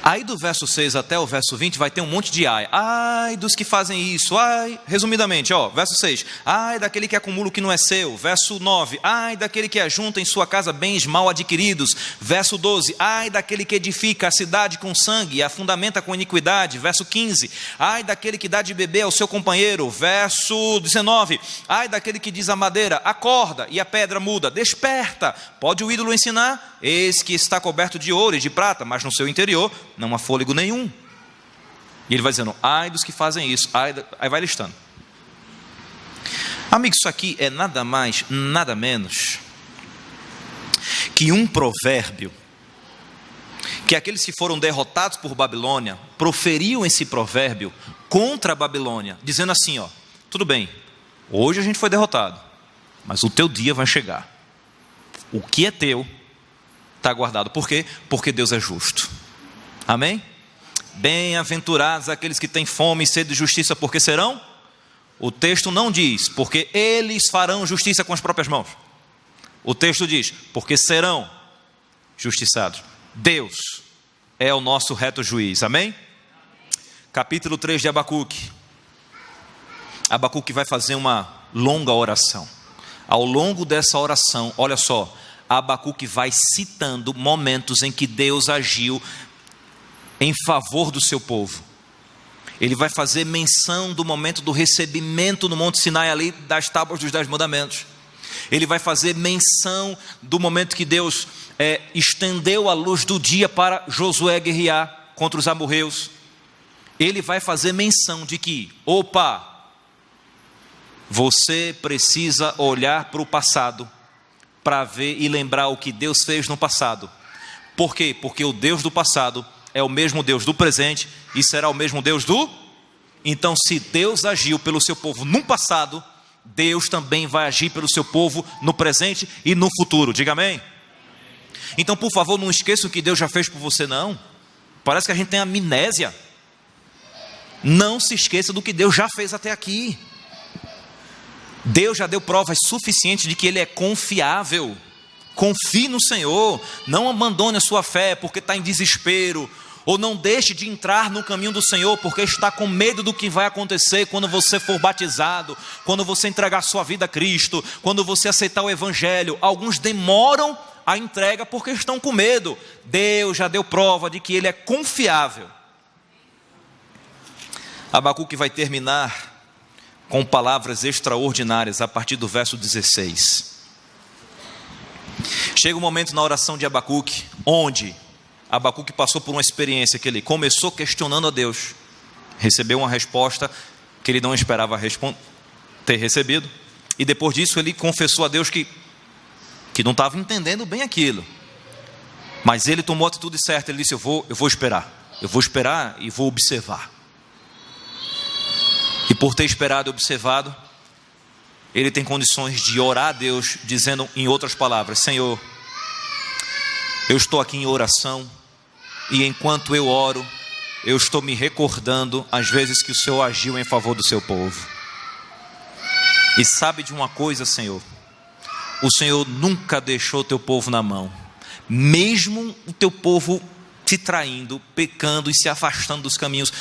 Aí do verso 6 até o verso 20 vai ter um monte de ai dos que fazem isso, ai, resumidamente, ó, verso 6, ai daquele que acumula o que não é seu, verso 9, ai daquele que ajunta em sua casa bens mal adquiridos, verso 12, ai daquele que edifica a cidade com sangue e a fundamenta com iniquidade, verso 15, ai daquele que dá de beber ao seu companheiro, verso 19, ai daquele que diz à madeira, acorda, e a pedra muda, desperta, pode o ídolo ensinar? Eis que está coberto de ouro e de prata, mas no seu interior não há fôlego nenhum. E ele vai dizendo, ai dos que fazem isso, aí vai listando. Amigo, isso aqui é nada mais, nada menos que um provérbio que aqueles que foram derrotados por Babilônia proferiam esse provérbio contra a Babilônia, dizendo assim, ó, tudo bem, hoje a gente foi derrotado, mas o teu dia vai chegar. O que é teu está guardado. Por quê? Porque Deus é justo. Amém? Bem-aventurados aqueles que têm fome e sede de justiça, porque serão? O texto não diz, porque eles farão justiça com as próprias mãos. O texto diz, porque serão justiçados. Deus é o nosso reto juiz. Amém? Capítulo 3 de Abacuque. Abacuque vai fazer uma longa oração. Ao longo dessa oração, olha só, Abacuque vai citando momentos em que Deus agiu em favor do seu povo. Ele vai fazer menção do momento do recebimento no Monte Sinai ali das tábuas dos 10 mandamentos. Ele vai fazer menção do momento que Deus estendeu a luz do dia para Josué guerrear contra os amorreus. Ele vai fazer menção de que, você precisa olhar para o passado para ver e lembrar o que Deus fez no passado. Por quê? Porque o Deus do passado é o mesmo Deus do presente e será o mesmo Deus do... Então, se Deus agiu pelo seu povo no passado, Deus também vai agir pelo seu povo no presente e no futuro. Diga amém? Então, por favor, não esqueça o que Deus já fez por você, não. Parece que a gente tem amnésia. Não se esqueça do que Deus já fez até aqui. Deus já deu provas suficientes de que Ele é confiável. Confie no Senhor, não abandone a sua fé porque está em desespero, ou não deixe de entrar no caminho do Senhor porque está com medo do que vai acontecer quando você for batizado, quando você entregar sua vida a Cristo, quando você aceitar o Evangelho. Alguns demoram a entrega porque estão com medo. Deus já deu prova de que Ele é confiável. Abacuque vai terminar com palavras extraordinárias a partir do verso 16. Chega um momento na oração de Abacuque, onde Abacuque passou por uma experiência que ele começou questionando a Deus, recebeu uma resposta que ele não esperava ter recebido, e depois disso ele confessou a Deus que não estava entendendo bem aquilo, mas ele tomou a atitude certa. Ele disse: eu vou esperar e vou observar. E por ter esperado e observado, ele tem condições de orar a Deus, dizendo em outras palavras: Senhor, eu estou aqui em oração, e enquanto eu oro, eu estou me recordando as vezes que o Senhor agiu em favor do seu povo. E sabe de uma coisa, Senhor? O Senhor nunca deixou o teu povo na mão, mesmo o teu povo te traindo, pecando e se afastando dos caminhos.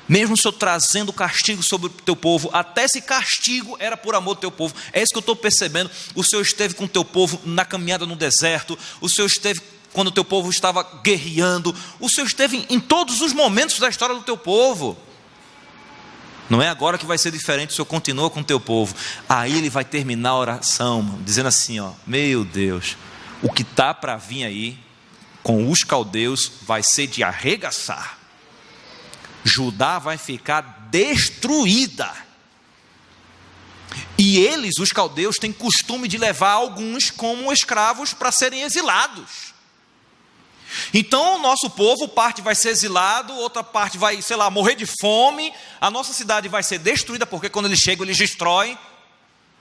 Mesmo o Senhor trazendo castigo sobre o teu povo, até esse castigo era por amor do teu povo. É isso que eu estou percebendo. O Senhor esteve com o teu povo na caminhada no deserto. O Senhor esteve quando o teu povo estava guerreando. O Senhor esteve em todos os momentos da história do teu povo. Não é agora que vai ser diferente. O Senhor continua com o teu povo. Aí ele vai terminar a oração dizendo assim: meu Deus, o que está para vir aí com os caldeus vai ser de arregaçar. Judá vai ficar destruída. E eles, os caldeus, têm costume de levar alguns como escravos para serem exilados. Então o nosso povo, parte vai ser exilado, outra parte vai, morrer de fome. A nossa cidade vai ser destruída, porque quando eles chegam, eles destroem.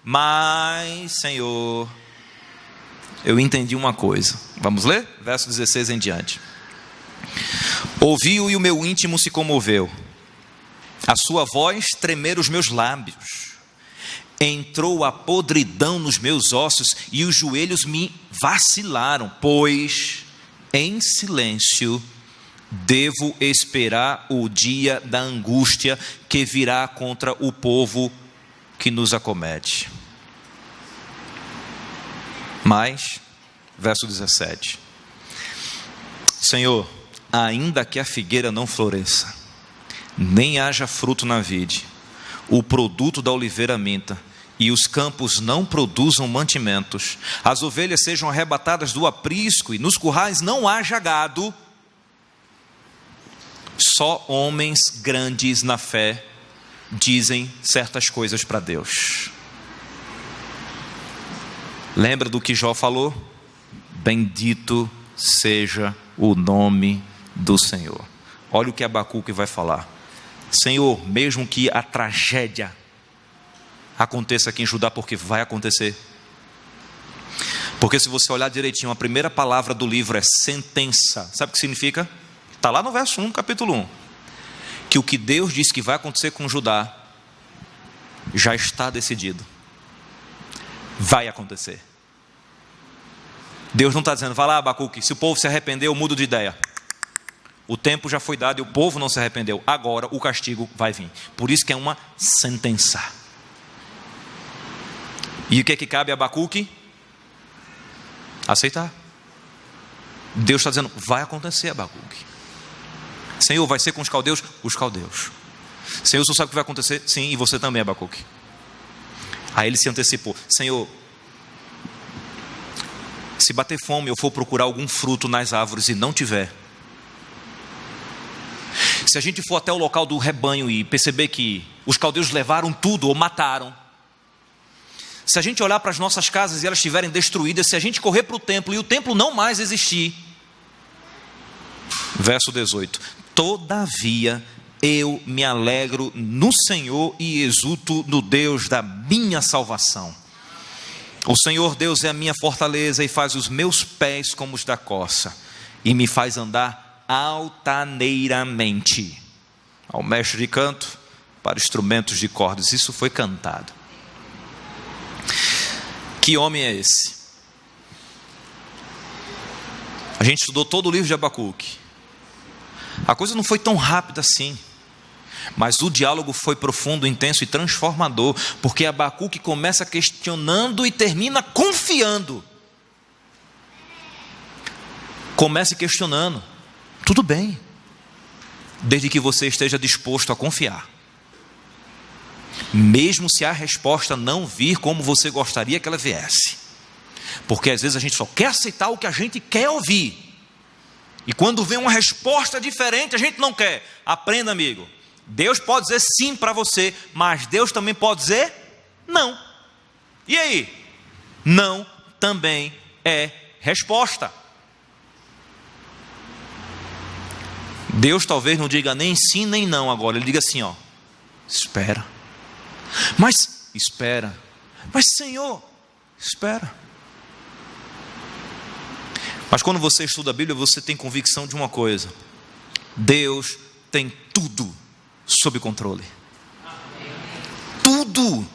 Mas, Senhor, eu entendi uma coisa. Vamos ler? Verso 16 em diante. Ouvi-o e o meu íntimo se comoveu, a sua voz tremer os meus lábios. Entrou a podridão nos meus ossos e os joelhos me vacilaram, pois em silêncio devo esperar o dia da angústia que virá contra o povo que nos acomete. Mas, verso 17: Senhor, ainda que a figueira não floresça, nem haja fruto na vide, o produto da oliveira minta, e os campos não produzam mantimentos, as ovelhas sejam arrebatadas do aprisco, e nos currais não haja gado, só homens grandes na fé dizem certas coisas para Deus. Lembra do que Jó falou? Bendito seja o nome do Senhor. Olha o que Abacuque vai falar: Senhor, mesmo que a tragédia aconteça aqui em Judá, porque vai acontecer, porque se você olhar direitinho, a primeira palavra do livro é sentença. Sabe o que significa? Está lá no verso 1, capítulo 1, que o que Deus disse que vai acontecer com Judá já está decidido, vai acontecer. Deus não está dizendo: vai lá, Abacuque, se o povo se arrependeu, eu mudo de ideia. O tempo já foi dado e o povo não se arrependeu, agora o castigo vai vir. Por isso que é uma sentença. E o que é que cabe a Abacuque? Aceitar. Deus está dizendo, vai acontecer, Abacuque. Senhor, vai ser com os caldeus? Os caldeus. Senhor, você sabe o que vai acontecer? Sim, e você também, Abacuque. Aí ele se antecipou. Senhor, se bater fome, eu for procurar algum fruto nas árvores e não tiver. Se a gente for até o local do rebanho e perceber que os caldeus levaram tudo ou mataram. Se a gente olhar para as nossas casas e elas estiverem destruídas, se a gente correr para o templo e o templo não mais existir. Verso 18. Todavia eu me alegro no Senhor e exulto no Deus da minha salvação. O Senhor Deus é a minha fortaleza e faz os meus pés como os da corça e me faz andar altaneiramente. Ao mestre de canto para instrumentos de cordas. Isso foi cantado. Que homem é esse? A gente estudou todo o livro de Abacuque. A coisa não foi tão rápida assim. Mas o diálogo foi profundo, intenso e transformador, porque Abacuque começa questionando e termina confiando. Comece questionando. Tudo bem, desde que você esteja disposto a confiar. Mesmo se a resposta não vir como você gostaria que ela viesse. Porque às vezes a gente só quer aceitar o que a gente quer ouvir. E quando vem uma resposta diferente, a gente não quer. Aprenda, amigo. Deus pode dizer sim para você, mas Deus também pode dizer não. E aí? Não também é resposta. Deus talvez não diga nem sim nem não agora. Ele diga assim, ó, espera. Mas espera. Mas Senhor, espera. Mas quando você estuda a Bíblia, você tem convicção de uma coisa: Deus tem tudo sob controle. Tudo.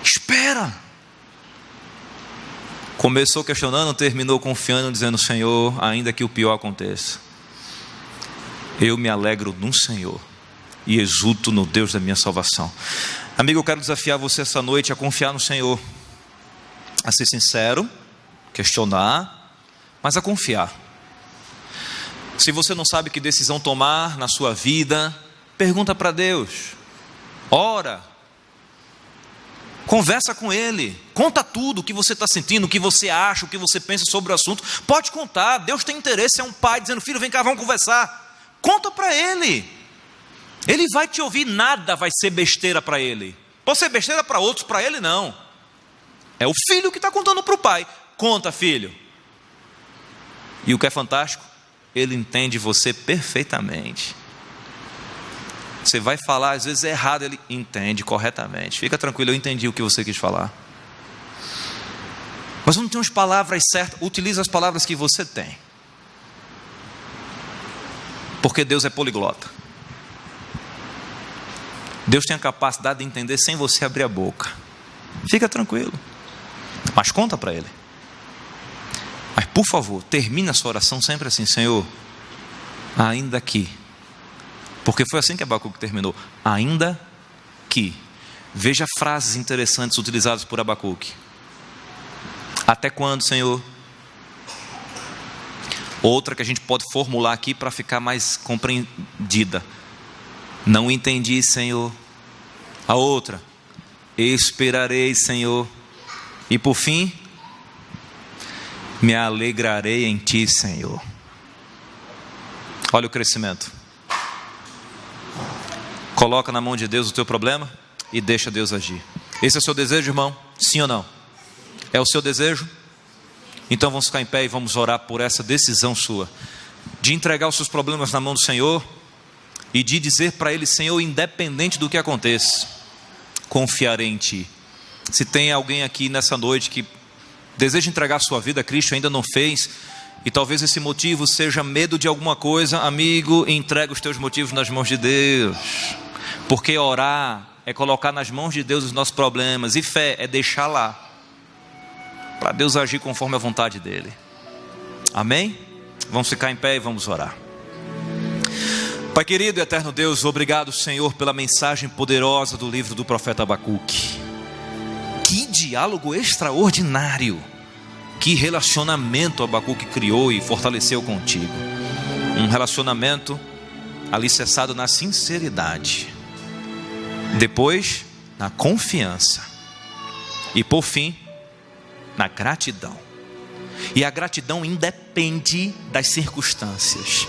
Espera. Começou questionando, terminou confiando, dizendo: Senhor, ainda que o pior aconteça, eu me alegro no Senhor e exulto no Deus da minha salvação. Amigo, eu quero desafiar você essa noite a confiar no Senhor, a ser sincero, questionar, mas a confiar. Se você não sabe que decisão tomar na sua vida, pergunta para Deus, ora, conversa com Ele, conta tudo o que você está sentindo, o que você acha, o que você pensa sobre o assunto. Pode contar, Deus tem interesse, é um pai dizendo: filho, vem cá, vamos conversar. Conta para Ele, Ele vai te ouvir. Nada vai ser besteira para Ele. Pode ser besteira para outros, para Ele não. É o filho que está contando para o pai. Conta, filho. E o que é fantástico, Ele entende você perfeitamente. Você vai falar, às vezes é errado, Ele entende corretamente. Fica tranquilo, eu entendi o que você quis falar. Mas não tem as palavras certas, utiliza as palavras que você tem. Porque Deus é poliglota. Deus tem a capacidade de entender sem você abrir a boca. Fica tranquilo. Mas conta para Ele. Mas por favor, termine a sua oração sempre assim: Senhor, ainda que. Porque foi assim que Abacuque terminou. Ainda que. Veja frases interessantes utilizadas por Abacuque. Até quando, Senhor? Outra que a gente pode formular aqui para ficar mais compreendida: não entendi, Senhor. A outra: esperarei, Senhor. E por fim, me alegrarei em Ti, Senhor. Olha o crescimento. Coloca na mão de Deus o teu problema e deixa Deus agir. Esse é o seu desejo, irmão? Sim ou não? É o seu desejo? Então vamos ficar em pé e vamos orar por essa decisão sua, de entregar os seus problemas na mão do Senhor e de dizer para Ele: Senhor, independente do que aconteça, confiarei em Ti. Se tem alguém aqui nessa noite que deseja entregar a sua vida a Cristo, ainda não fez, e talvez esse motivo seja medo de alguma coisa, amigo, entrega os teus motivos nas mãos de Deus. Porque orar é colocar nas mãos de Deus os nossos problemas, e fé é deixar lá, para Deus agir conforme a vontade dEle. Amém? Vamos ficar em pé e vamos orar. Pai querido e eterno Deus, obrigado, Senhor, pela mensagem poderosa do livro do profeta Abacuque. Que diálogo extraordinário! que relacionamento Abacuque criou e fortaleceu contigo. Um relacionamento alicerçado na sinceridade, depois na confiança e por fim na gratidão. E a gratidão independe das circunstâncias.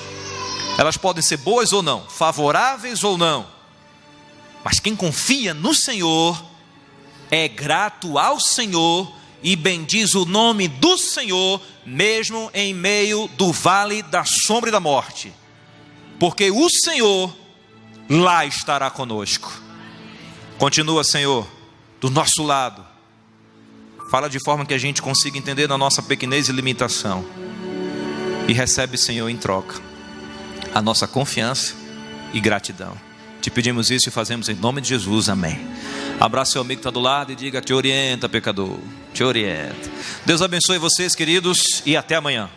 Elas podem ser boas ou não, favoráveis ou não, mas quem confia no Senhor é grato ao Senhor e bendiz o nome do Senhor, mesmo em meio do vale da sombra e da morte, porque o Senhor lá estará conosco. Continua, Senhor, do nosso lado. Fala de forma que a gente consiga entender na nossa pequenez e limitação. E recebe, Senhor, em troca a nossa confiança e gratidão. Te pedimos isso e fazemos em nome de Jesus, amém. Abraça seu amigo que está do lado e diga: te orienta, pecador, te orienta. Deus abençoe vocês, queridos, e até amanhã.